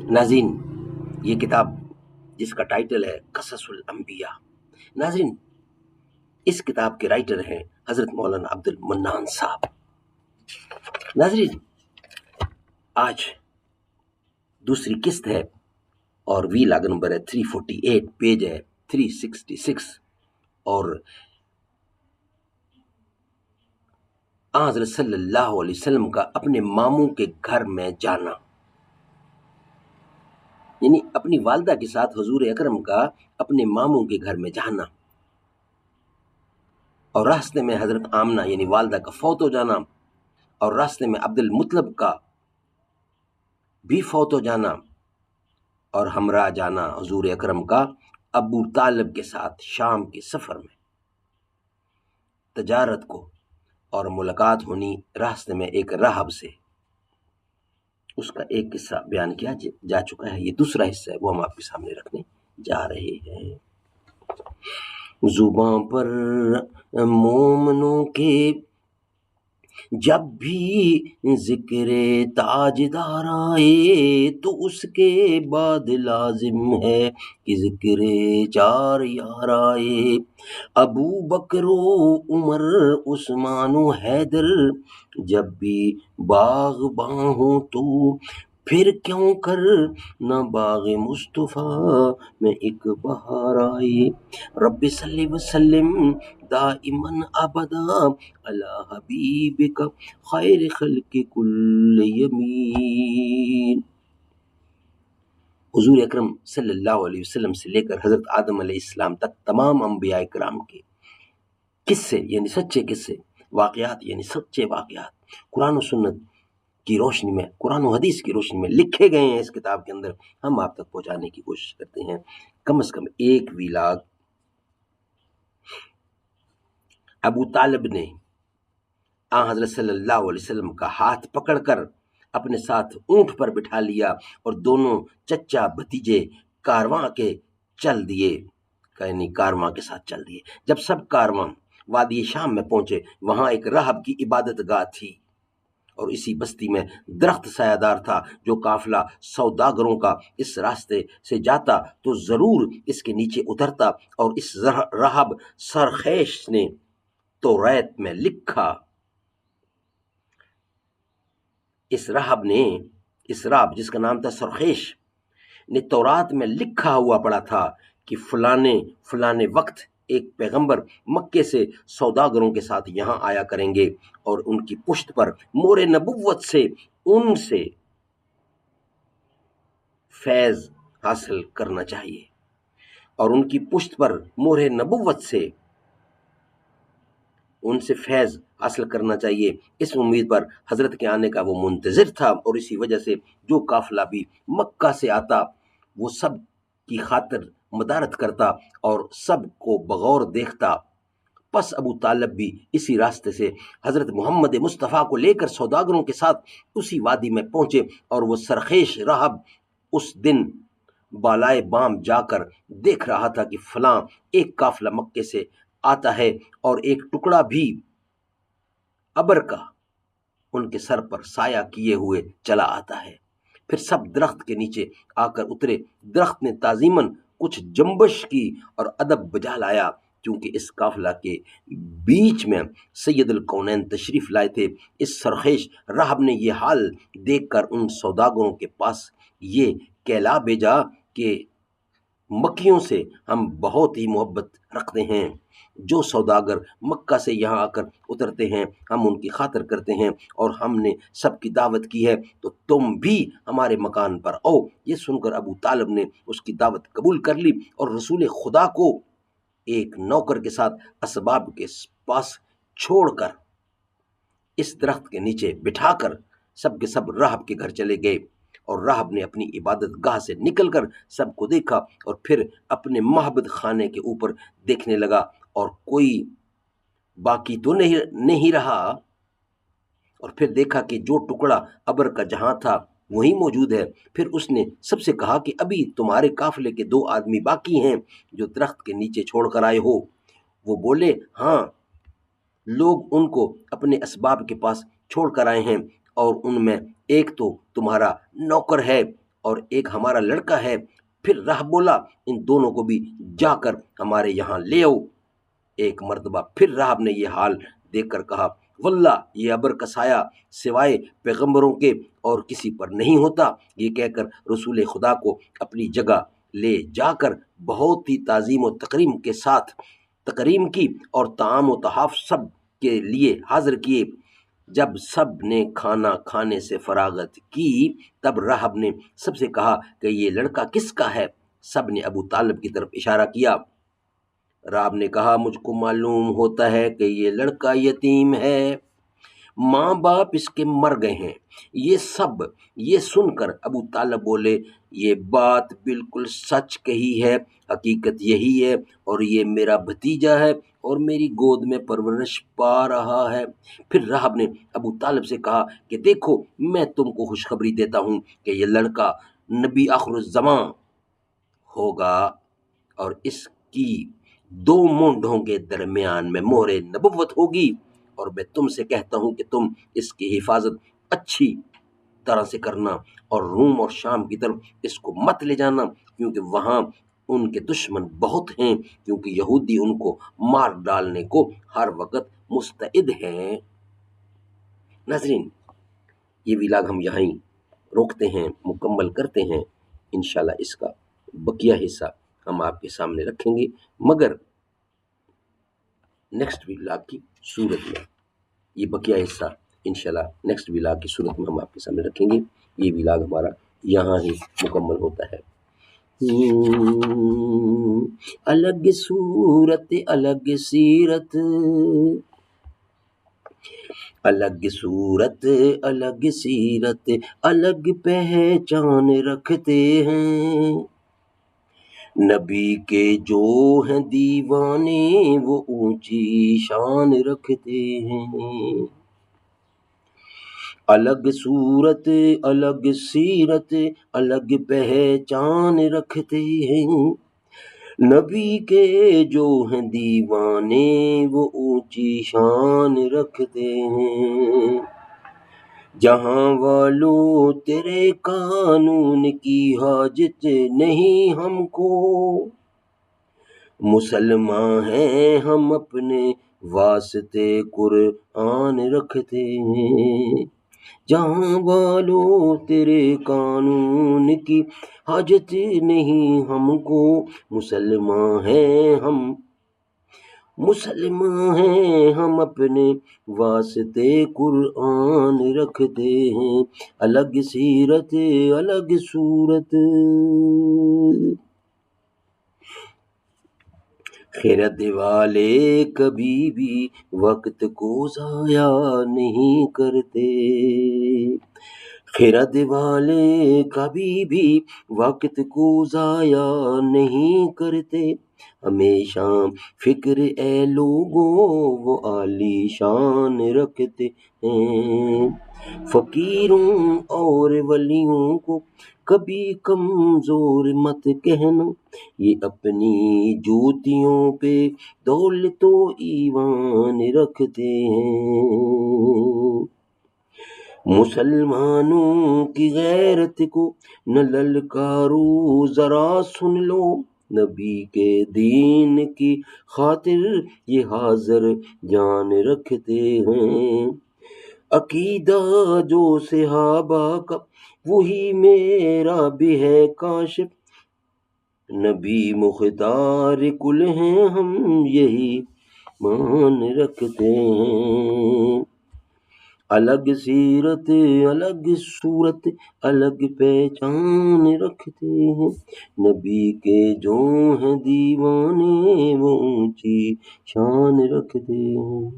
ناظرین، یہ کتاب جس کا ٹائٹل ہے قصص الانبیاء، ناظرین اس کتاب کے رائٹر ہیں حضرت مولانا عبد المنان صاحب۔ ناظرین آج دوسری قسط ہے اور وی لاگ نمبر ہے 348، پیج ہے 366، اور حضرت صلی اللہ علیہ وسلم کا اپنے ماموں کے گھر میں جانا، یعنی اپنی والدہ کے ساتھ حضور اکرم کا اپنے ماموں کے گھر میں جانا، اور راستے میں حضرت آمنہ یعنی والدہ کا فوت ہو جانا، اور راستے میں عبد المطلب کا بھی فوت ہو جانا، اور ہمراہ جانا حضور اکرم کا ابو طالب کے ساتھ شام کے سفر میں، تجارت کو، اور ملاقات ہونی راستے میں ایک راہب سے۔ اس کا ایک قصہ بیان کیا جا چکا ہے، یہ دوسرا حصہ ہے، وہ ہم آپ کے سامنے رکھنے جا رہے ہیں۔ زباں پر مومنوں کے جب بھی ذکر تاجدار آئے، تو اس کے بعد لازم ہے کہ ذکر چار یار آئے۔ ابو بکر و عمر عثمان و حیدر جب بھی باغباں ہوں تو پھر کیوں کر نہ باغ مصطفیٰ میں ایک بہار آئے۔ رب صلی وسلم دائماً ابدا علی حبیبک خیر خلق کل یمین۔ حضور اکرم صلی اللہ علیہ وسلم سے لے کر حضرت آدم علیہ السلام تک تمام انبیاء کرام کے قصے یعنی سچے قصے، واقعات یعنی سچے واقعات قرآن و سنت کی روشنی میں، قرآن و حدیث کی روشنی میں لکھے گئے ہیں اس کتاب کے اندر، ہم آپ تک پہنچانے کی کوشش کرتے ہیں۔ کم از کم ایک ویلاگ ابو طالب نے حضرت صلی اللہ علیہ وسلم کا ہاتھ پکڑ کر اپنے ساتھ اونٹ پر بٹھا لیا، اور دونوں چچا بھتیجے کارواں کے چل دیے، یعنی کارواں کے ساتھ چل دیے۔ جب سب کارواں وادی شام میں پہنچے، وہاں ایک راہب کی عبادت گاہ تھی، اور اسی بستی میں درخت سایہ دار تھا۔ جو قافلہ سوداگروں کا اس راستے سے جاتا تو ضرور اس کے نیچے اترتا، اور اس راہب سرخیش نے توریت میں لکھا، اس راہب جس کا نام تھا سرخیش نے تورات میں لکھا ہوا پڑا تھا کہ فلانے وقت ایک پیغمبر مکے سے سوداگروں کے ساتھ یہاں آیا کریں گے، اور ان کی پشت پر مور نبوت سے ان سے فیض حاصل کرنا چاہیے، اور ان کی پشت پر مور نبوت سے ان سے فیض حاصل کرنا چاہیے۔ اس امید پر حضرت کے آنے کا وہ منتظر تھا، اور اسی وجہ سے جو قافلہ بھی مکہ سے آتا وہ سب کی خاطر مدارت کرتا اور سب کو بغور دیکھتا۔ پس ابو طالب بھی اسی راستے سے حضرت محمد مصطفیٰ کو لے کر سوداگروں کے ساتھ اسی وادی میں پہنچے، اور وہ سرخیش راہب اس دن بالائے بام جا کر دیکھ رہا تھا کہ فلاں ایک قافلہ مکے سے آتا ہے، اور ایک ٹکڑا بھی ابر کا ان کے سر پر سایہ کیے ہوئے چلا آتا ہے۔ پھر سب درخت کے نیچے آ کر اترے۔ درخت نے تعظیماً کچھ جنبش کی اور ادب بجا لایا، کیونکہ اس قافلہ کے بیچ میں سید الکونین تشریف لائے تھے۔ اس سرخیش راہب نے یہ حال دیکھ کر ان سوداگروں کے پاس یہ کہلا بھیجا کہ مکیوں سے ہم بہت ہی محبت رکھتے ہیں۔ جو سوداگر مکہ سے یہاں آ کر اترتے ہیں ہم ان کی خاطر کرتے ہیں، اور ہم نے سب کی دعوت کی ہے، تو تم بھی ہمارے مکان پر آؤ۔ یہ سن کر ابو طالب نے اس کی دعوت قبول کر لی، اور رسول خدا کو ایک نوکر کے ساتھ اسباب کے پاس چھوڑ کر اس درخت کے نیچے بٹھا کر سب کے سب راہب کے گھر چلے گئے، اور راہب نے اپنی عبادت گاہ سے نکل کر سب کو دیکھا، اور پھر اپنے معبد خانے کے اوپر دیکھنے لگا، اور کوئی باقی تو نہیں رہا، اور پھر دیکھا کہ جو ٹکڑا ابر کا جہاں تھا وہی موجود ہے۔ پھر اس نے سب سے کہا کہ ابھی تمہارے قافلے کے 2 آدمی باقی ہیں جو درخت کے نیچے چھوڑ کر آئے ہو۔ وہ بولے ہاں، لوگ ان کو اپنے اسباب کے پاس چھوڑ کر آئے ہیں، اور ان میں ایک تو تمہارا نوکر ہے، اور ایک ہمارا لڑکا ہے۔ پھر راہ بولا ان دونوں کو بھی جا کر ہمارے یہاں لے آؤ۔ ایک مرتبہ پھر راہب نے یہ حال دیکھ کر کہا، واللہ یہ ابر کا سایہ سوائے پیغمبروں کے اور کسی پر نہیں ہوتا۔ یہ کہہ کر رسول خدا کو اپنی جگہ لے جا کر بہت ہی تعظیم و تکریم کے ساتھ تکریم کی اور طعام و تحاف سب کے لیے حاضر کیے۔ جب سب نے کھانا کھانے سے فراغت کی تب راہب نے سب سے کہا کہ یہ لڑکا کس کا ہے؟ سب نے ابو طالب کی طرف اشارہ کیا۔ راہب نے کہا، مجھ کو معلوم ہوتا ہے کہ یہ لڑکا یتیم ہے، ماں باپ اس کے مر گئے ہیں۔ یہ سن کر ابو طالب بولے، یہ بات بالکل سچ کہی ہے، حقیقت یہی ہے، اور یہ میرا بھتیجا ہے اور میری گود میں پرورش پا رہا ہے۔ پھر راہب نے ابو طالب سے کہا کہ دیکھو، میں تم کو خوشخبری دیتا ہوں کہ یہ لڑکا نبی آخر الزماں ہوگا، اور اس کی 2 مونڈوں کے درمیان میں مہر نبوت ہوگی، اور میں تم سے کہتا ہوں کہ تم اس کی حفاظت اچھی طرح سے کرنا، اور روم اور شام کی طرف اس کو مت لے جانا، کیونکہ وہاں ان کے دشمن بہت ہیں، کیونکہ یہودی ان کو مار ڈالنے کو ہر وقت مستعد ہیں۔ ناظرین، یہ ولاگ ہم یہاں روکتے ہیں، مکمل کرتے ہیں۔ انشاءاللہ اس کا بقیہ حصہ ہم آپ کے سامنے رکھیں گے، مگر نیکسٹ ولاگ کی صورت میں یہ بقیہ حصہ انشاءاللہ نیکسٹ ولاگ کی صورت میں ہم آپ کے سامنے رکھیں گے۔ یہ ولاگ ہمارا یہاں ہی مکمل ہوتا ہے۔ الگ صورت الگ سیرت، الگ صورت الگ سیرت، الگ پہچان رکھتے ہیں۔ نبی کے جو ہیں دیوانے وہ اونچی شان رکھتے ہیں۔ الگ صورت الگ سیرت، الگ پہچان رکھتے ہیں۔ نبی کے جو ہیں دیوانے وہ اونچی شان رکھتے ہیں۔ جہاں والوں تیرے قانون کی حاجت نہیں ہم کو، مسلمان ہیں ہم اپنے واسطے قرآن رکھتے ہیں۔ جہاں والوں تیرے قانون کی حاجت نہیں ہم کو، مسلمان ہیں ہم اپنے واسطے قرآن رکھتے ہیں۔ الگ سیرت الگ صورت، خیرت والے کبھی بھی وقت کو ضائع نہیں کرتے۔ خیرت والے کبھی بھی وقت کو ضائع نہیں کرتے۔ ہمیشہ فکر اے لوگوں وہ عالی شان رکھتے ہیں۔ فقیروں اور ولیوں کو کبھی کمزور مت کہنا، یہ اپنی جوتیوں پہ دولت و ایمان رکھتے ہیں۔ مسلمانوں کی غیرت کو نہ للکارو، ذرا سن لو، نبی کے دین کی خاطر یہ حاضر جان رکھتے ہیں۔ عقیدہ جو صحابہ کا وہی میرا بھی ہے کاش، نبی مختار کل ہیں ہم یہی مان رکھتے ہیں۔ الگ سیرت الگ صورت، الگ پہچان رکھتے ہیں۔ نبی کے جو ہیں دیوانے وہ اونچی شان رکھتے ہیں۔